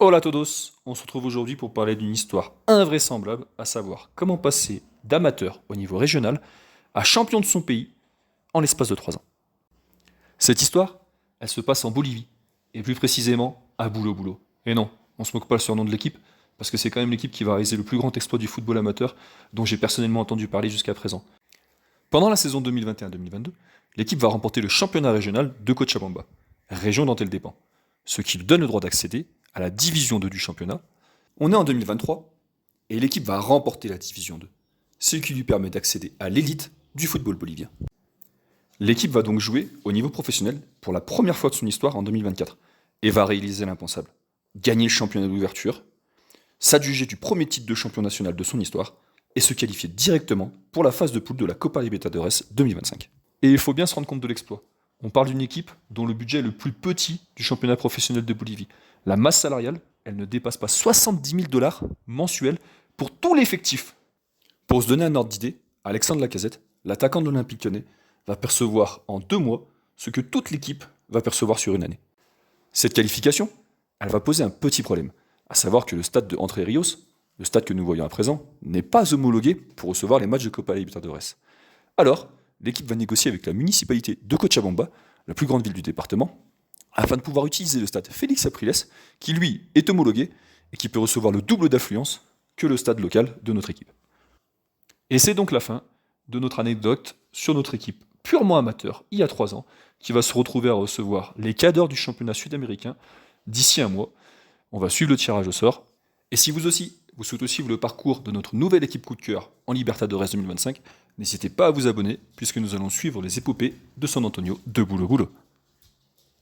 Hola a todos, on se retrouve aujourd'hui pour parler d'une histoire invraisemblable, à savoir comment passer d'amateur au niveau régional à champion de son pays en l'espace de 3 ans. Cette histoire, elle se passe en Bolivie, et plus précisément à Boulo Boulo. Et non, on se moque pas le surnom de l'équipe, parce que c'est quand même l'équipe qui va réaliser le plus grand exploit du football amateur dont j'ai personnellement entendu parler jusqu'à présent. Pendant la saison 2021-2022, l'équipe va remporter le championnat régional de Cochabamba, région dont elle dépend, ce qui lui donne le droit d'accéder à la division 2 du championnat. On est en 2023 et l'équipe va remporter la division 2, ce qui lui permet d'accéder à l'élite du football bolivien. L'équipe va donc jouer au niveau professionnel pour la première fois de son histoire en 2024 et va réaliser l'impensable. Gagner le championnat d'ouverture, s'adjuger du premier titre de champion national de son histoire et se qualifier directement pour la phase de poule de la Copa Libertadores 2025. Et il faut bien se rendre compte de l'exploit. On parle d'une équipe dont le budget est le plus petit du championnat professionnel de Bolivie. La masse salariale, elle ne dépasse pas 70 000 dollars mensuels pour tout l'effectif. Pour se donner un ordre d'idée, Alexandre Lacazette, l'attaquant de l'Olympique Lyonnais, va percevoir en 2 mois ce que toute l'équipe va percevoir sur une année. Cette qualification, elle va poser un petit problème, à savoir que le stade de Entre Rios, le stade que nous voyons à présent, n'est pas homologué pour recevoir les matchs de Copa Libertadores. Alors, l'équipe va négocier avec la municipalité de Cochabamba, la plus grande ville du département, afin de pouvoir utiliser le stade Félix Apriles, qui lui est homologué et qui peut recevoir le double d'affluence que le stade local de notre équipe. Et c'est donc la fin de notre anecdote sur notre équipe purement amateur, il y a 3 ans, qui va se retrouver à recevoir les cadors du championnat sud-américain d'ici un mois. On va suivre le tirage au sort. Et si vous aussi, vous souhaitez suivre le parcours de notre nouvelle équipe coup de cœur en Libertadores 2025, n'hésitez pas à vous abonner, puisque nous allons suivre les épopées de San Antonio de Boulo Boulo.